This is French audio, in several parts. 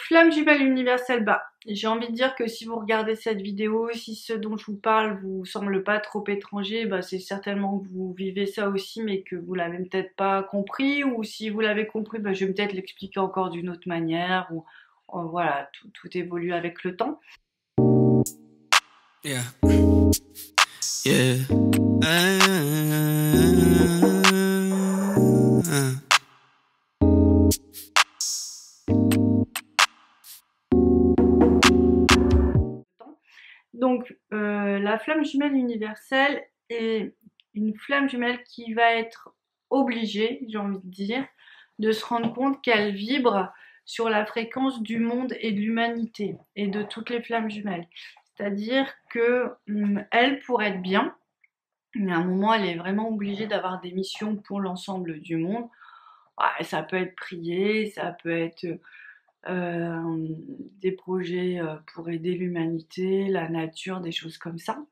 flamme jumelle universelle, j'ai envie de dire que si vous regardez cette vidéo, si ce dont je vous parle vous semble pas trop étranger, c'est certainement que vous vivez ça aussi, mais que vous l'avez peut-être pas compris, ou si vous l'avez compris, je vais peut-être l'expliquer encore d'une autre manière, ou voilà, tout évolue avec le temps. Yeah. Yeah. Donc, la flamme jumelle universelle est une flamme jumelle qui va être obligée, j'ai envie de dire, de se rendre compte qu'elle vibre sur la fréquence du monde et de l'humanité et de toutes les flammes jumelles. C'est-à-dire que elle, pour être bien, mais à un moment, elle est vraiment obligée d'avoir des missions pour l'ensemble du monde. Ça peut être prier, ça peut être des projets pour aider l'humanité, la nature, des choses comme ça.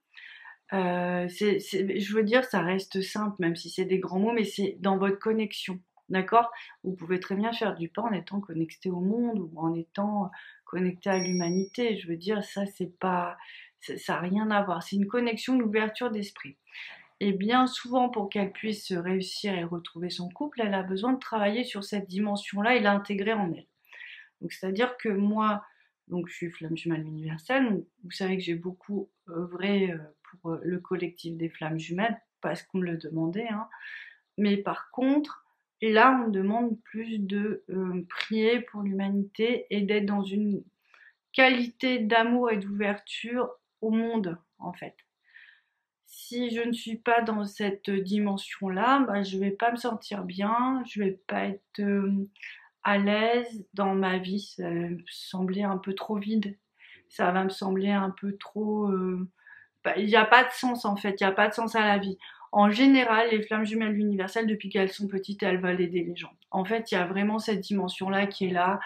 Je veux dire, ça reste simple, même si c'est des grands mots, mais c'est dans votre connexion, d'accord? Vous pouvez très bien faire du pain en étant connecté au monde ou en étant connecté à l'humanité. Je veux dire, ça n'a rien à voir. C'est une connexion, une ouverture d'esprit. Et bien souvent, pour qu'elle puisse réussir et retrouver son couple, elle a besoin de travailler sur cette dimension-là et l'intégrer en elle. Donc, c'est-à-dire que moi, je suis flamme jumelle universelle, donc vous savez que j'ai beaucoup œuvré pour le collectif des flammes jumelles, parce qu'on me le demandait, hein. Mais par contre, là, on me demande plus de prier pour l'humanité et d'être dans une qualité d'amour et d'ouverture au monde, en fait. Si je ne suis pas dans cette dimension-là, je vais pas me sentir bien, je vais pas être à l'aise dans ma vie, ça va me sembler un peu trop vide, ça va me sembler un peu trop... il n'y a pas de sens en fait, il n'y a pas de sens à la vie. En général, les flammes jumelles universelles, depuis qu'elles sont petites, elles veulent aider les gens. En fait, il y a vraiment cette dimension-là qui est là,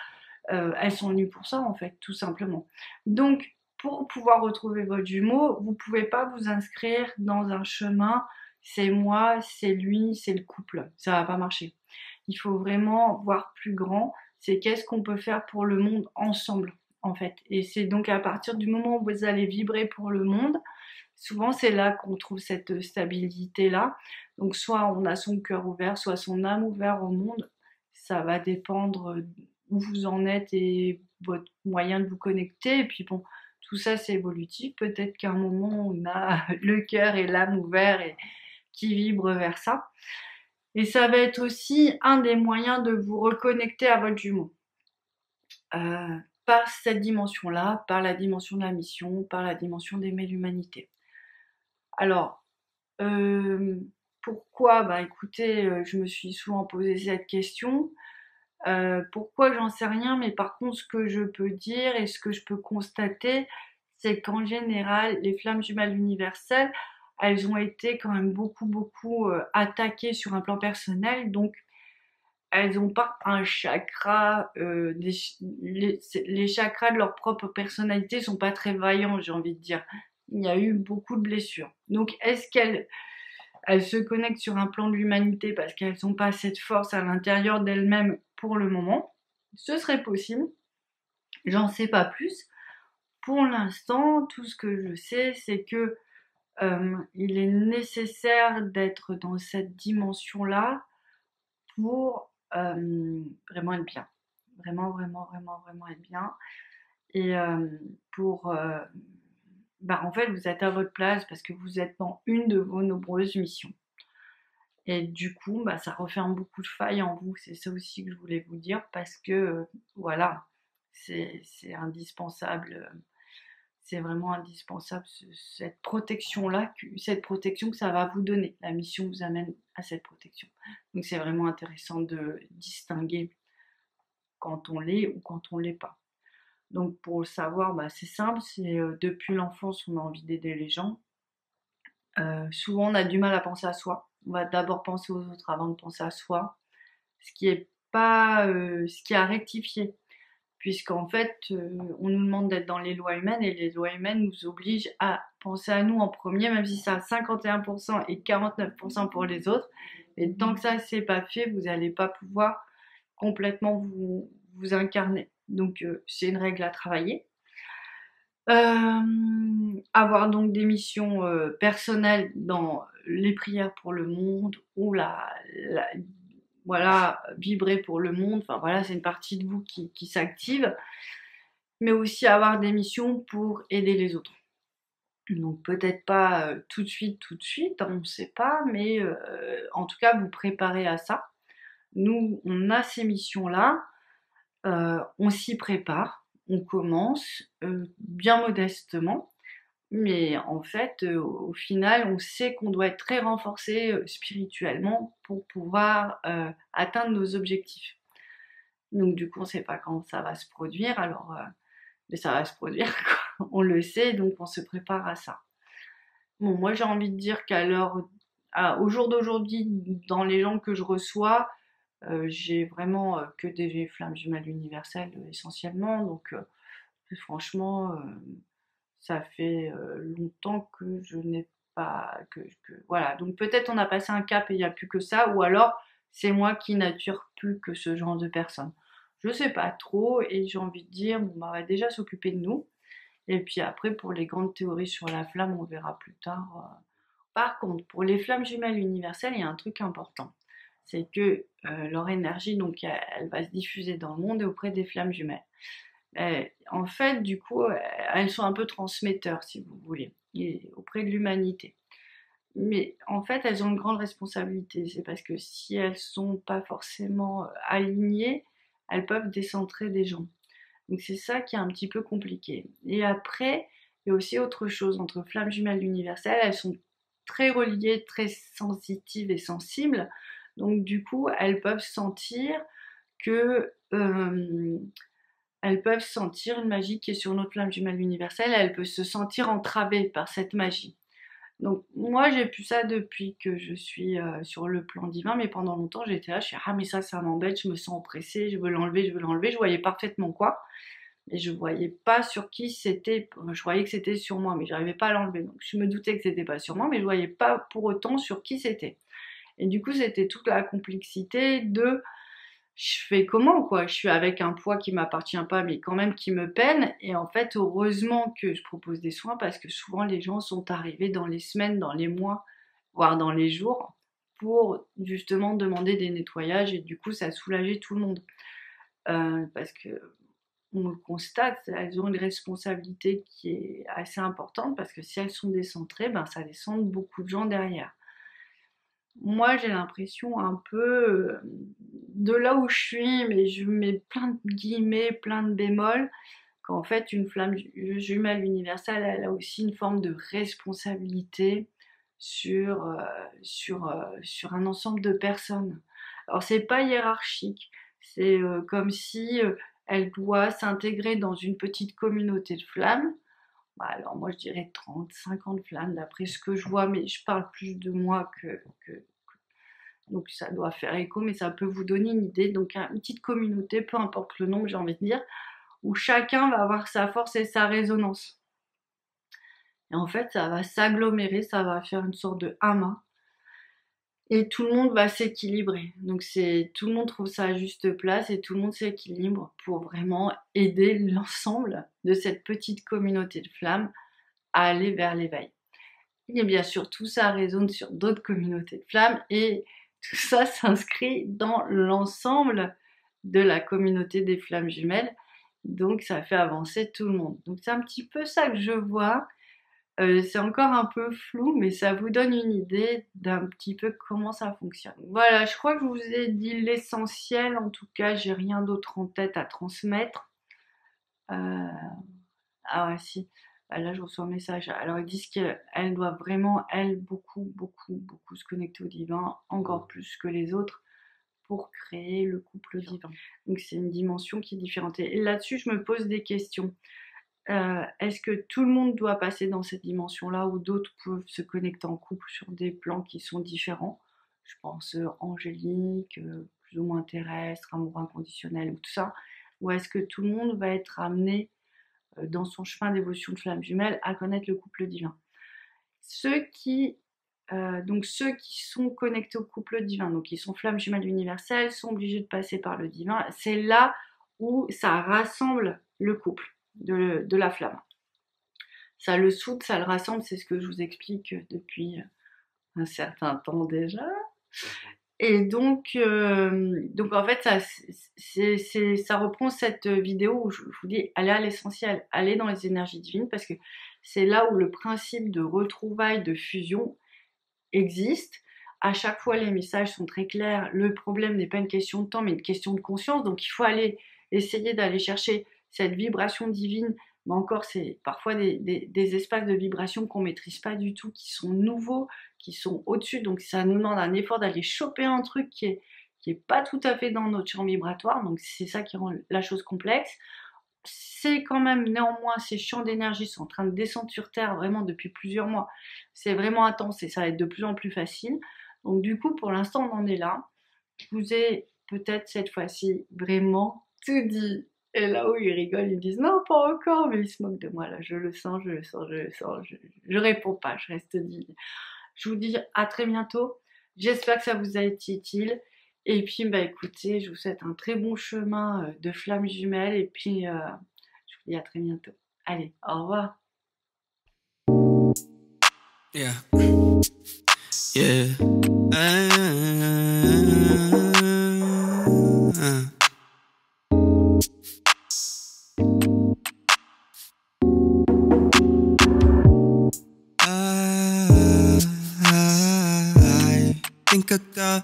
elles sont venues pour ça en fait, tout simplement. Donc, pour pouvoir retrouver votre jumeau, vous pouvez pas vous inscrire dans un chemin, c'est moi, c'est lui, c'est le couple, ça va pas marcher. Il faut vraiment voir plus grand, c'est qu'est-ce qu'on peut faire pour le monde ensemble, en fait. Et c'est donc à partir du moment où vous allez vibrer pour le monde, souvent c'est là qu'on trouve cette stabilité-là. Donc soit on a son cœur ouvert, soit son âme ouverte au monde. Ça va dépendre où vous en êtes et votre moyen de vous connecter. Et puis bon, tout ça c'est évolutif. Peut-être qu'à un moment on a le cœur et l'âme ouverts et qui vibrent vers ça. Et ça va être aussi un des moyens de vous reconnecter à votre jumeau. Par cette dimension-là, par la dimension de la mission, par la dimension d'aimer l'humanité. Alors, pourquoi? Écoutez, je me suis souvent posé cette question. Pourquoi, j'en sais rien, mais par contre, ce que je peux dire et ce que je peux constater, c'est qu'en général, les flammes jumelles universelles, elles ont été quand même beaucoup attaquées sur un plan personnel, donc elles n'ont pas un chakra, les chakras de leur propre personnalité sont pas très vaillants, j'ai envie de dire. Il y a eu beaucoup de blessures. Donc est-ce qu'elles se connectent sur un plan de l'humanité parce qu'elles n'ont pas cette force à l'intérieur d'elles-mêmes pour le moment? Ce serait possible. J'en sais pas plus. Pour l'instant, tout ce que je sais, c'est que il est nécessaire d'être dans cette dimension-là pour vraiment être bien. Vraiment être bien. Et en fait, vous êtes à votre place parce que vous êtes dans une de vos nombreuses missions. Et du coup, ça referme beaucoup de failles en vous. C'est ça aussi que je voulais vous dire parce que, voilà, c'est indispensable. C'est vraiment indispensable cette protection-là, cette protection que ça va vous donner. La mission vous amène à cette protection. Donc c'est vraiment intéressant de distinguer quand on l'est ou quand on ne l'est pas. Donc pour le savoir, c'est simple, c'est depuis l'enfance on a envie d'aider les gens. Souvent on a du mal à penser à soi. On va d'abord penser aux autres avant de penser à soi. Ce qui est pas ce qui est à rectifier. Puisqu'en fait, on nous demande d'être dans les lois humaines et les lois humaines nous obligent à penser à nous en premier, même si c'est à 51% et 49% pour les autres. Et tant que ça c'est pas fait, vous n'allez pas pouvoir complètement vous incarner. Donc c'est une règle à travailler. Avoir donc des missions personnelles dans les prières pour le monde ou voilà, vibrer pour le monde, enfin voilà, c'est une partie de vous qui s'active, mais aussi avoir des missions pour aider les autres. Donc peut-être pas tout de suite, on ne sait pas, mais en tout cas vous préparez à ça. Nous, on a ces missions-là, on s'y prépare, on commence bien modestement, mais en fait, au final, on sait qu'on doit être très renforcé spirituellement pour pouvoir atteindre nos objectifs. Donc du coup, on ne sait pas quand ça va se produire, alors mais ça va se produire, quoi. On le sait, donc on se prépare à ça. Bon, moi j'ai envie de dire au jour d'aujourd'hui, dans les gens que je reçois, j'ai vraiment que des flammes jumelles universelles essentiellement, donc franchement, ça fait longtemps que je n'ai pas voilà. Donc peut-être on a passé un cap et il n'y a plus que ça, ou alors c'est moi qui n'attire plus que ce genre de personnes. Je sais pas trop et j'ai envie de dire bon bah on va déjà s'occuper de nous. Et puis après pour les grandes théories sur la flamme, on verra plus tard. Par contre, pour les flammes jumelles universelles, il y a un truc important. C'est que leur énergie, donc, elle va se diffuser dans le monde et auprès des flammes jumelles. En fait, du coup, elles sont un peu transmetteurs, si vous voulez, et auprès de l'humanité. Mais en fait, elles ont une grande responsabilité. C'est parce que si elles sont pas forcément alignées, elles peuvent décentrer des gens. Donc c'est ça qui est un petit peu compliqué. Et après, il y a aussi autre chose entre flammes jumelles universelles. Elles sont très reliées, très sensitives et sensibles. Donc du coup, elles peuvent sentir que elles peuvent sentir une magie qui est sur notre flamme jumelle universelle. Elles peuvent se sentir entravées par cette magie. Donc moi j'ai pu ça depuis que je suis sur le plan divin, mais pendant longtemps j'étais là, je suis ah mais ça m'embête, je me sens oppressée, je veux l'enlever, je voyais parfaitement quoi, et je voyais pas sur qui c'était, je voyais que c'était sur moi, mais j'arrivais pas à l'enlever, donc je me doutais que c'était pas sur moi, mais je voyais pas pour autant sur qui c'était. Et du coup c'était toute la complexité de je fais comment quoi, je suis avec un poids qui m'appartient pas mais quand même qui me peine, et en fait heureusement que je propose des soins parce que souvent les gens sont arrivés dans les semaines, dans les mois, voire dans les jours pour justement demander des nettoyages, et du coup ça a soulagé tout le monde. Parce que on le constate, elles ont une responsabilité qui est assez importante parce que si elles sont décentrées, ben ça descend beaucoup de gens derrière. Moi, j'ai l'impression un peu de là où je suis, mais je mets plein de guillemets, plein de bémols, qu'en fait, une flamme jumelle universelle, elle a aussi une forme de responsabilité sur, sur un ensemble de personnes. Alors, c'est pas hiérarchique, c'est comme si elle doit s'intégrer dans une petite communauté de flammes. Bah, alors moi je dirais 30, 50 flammes d'après ce que je vois, mais je parle plus de moi que donc ça doit faire écho, mais ça peut vous donner une idée. Donc une petite communauté, peu importe le nombre, j'ai envie de dire, où chacun va avoir sa force et sa résonance. Et en fait, ça va s'agglomérer, ça va faire une sorte de amas. Et tout le monde va s'équilibrer. Donc tout le monde trouve sa juste place et tout le monde s'équilibre pour vraiment aider l'ensemble de cette petite communauté de flammes à aller vers l'éveil. Et bien sûr, tout ça résonne sur d'autres communautés de flammes et tout ça s'inscrit dans l'ensemble de la communauté des flammes jumelles. Donc ça fait avancer tout le monde. Donc c'est un petit peu ça que je vois. C'est encore un peu flou, mais ça vous donne une idée d'un petit peu comment ça fonctionne. Voilà, je crois que je vous ai dit l'essentiel. En tout cas, j'ai rien d'autre en tête à transmettre. Ah ouais, si. Bah là, je reçois un message. Alors, ils disent qu'elle doit vraiment, elle, beaucoup se connecter au divin, encore plus que les autres, pour créer le couple divin. Donc, c'est une dimension qui est différente. Et là-dessus, je me pose des questions. Est-ce que tout le monde doit passer dans cette dimension-là, ou d'autres peuvent se connecter en couple sur des plans qui sont différents? Je pense angélique, plus ou moins terrestre, amour inconditionnel, ou tout ça. Ou est-ce que tout le monde va être amené dans son chemin d'évolution de flamme jumelle à connaître le couple divin? Ceux qui sont connectés au couple divin, donc qui sont flammes jumelles universelles, sont obligés de passer par le divin. C'est là où ça rassemble le couple de la flamme. Ça le soude, ça le rassemble, c'est ce que je vous explique depuis un certain temps déjà. Et donc en fait, ça reprend cette vidéo où je vous dis, allez à l'essentiel, allez dans les énergies divines, parce que c'est là où le principe de retrouvailles, de fusion existe. À chaque fois, les messages sont très clairs. Le problème n'est pas une question de temps, mais une question de conscience. Donc, il faut essayer d'aller chercher cette vibration divine. Mais encore, c'est parfois des espaces de vibration qu'on maîtrise pas du tout, qui sont nouveaux, qui sont au-dessus. Donc, ça nous demande un effort d'aller choper un truc qui est pas tout à fait dans notre champ vibratoire. Donc, c'est ça qui rend la chose complexe. C'est quand même, néanmoins, ces champs d'énergie sont en train de descendre sur Terre vraiment depuis plusieurs mois. C'est vraiment intense et ça va être de plus en plus facile. Donc du coup, pour l'instant, on en est là. Je vous ai peut-être cette fois-ci vraiment tout dit. Et là où ils rigolent, ils disent non, pas encore, mais ils se moquent de moi là. Je le sens, je le sens, je le sens. Je réponds pas, je reste digne. Je vous dis à très bientôt. J'espère que ça vous a été utile. Et puis, bah écoutez, je vous souhaite un très bon chemin de flammes jumelles. Et puis, je vous dis à très bientôt. Allez, au revoir. Yeah. Yeah. I think I got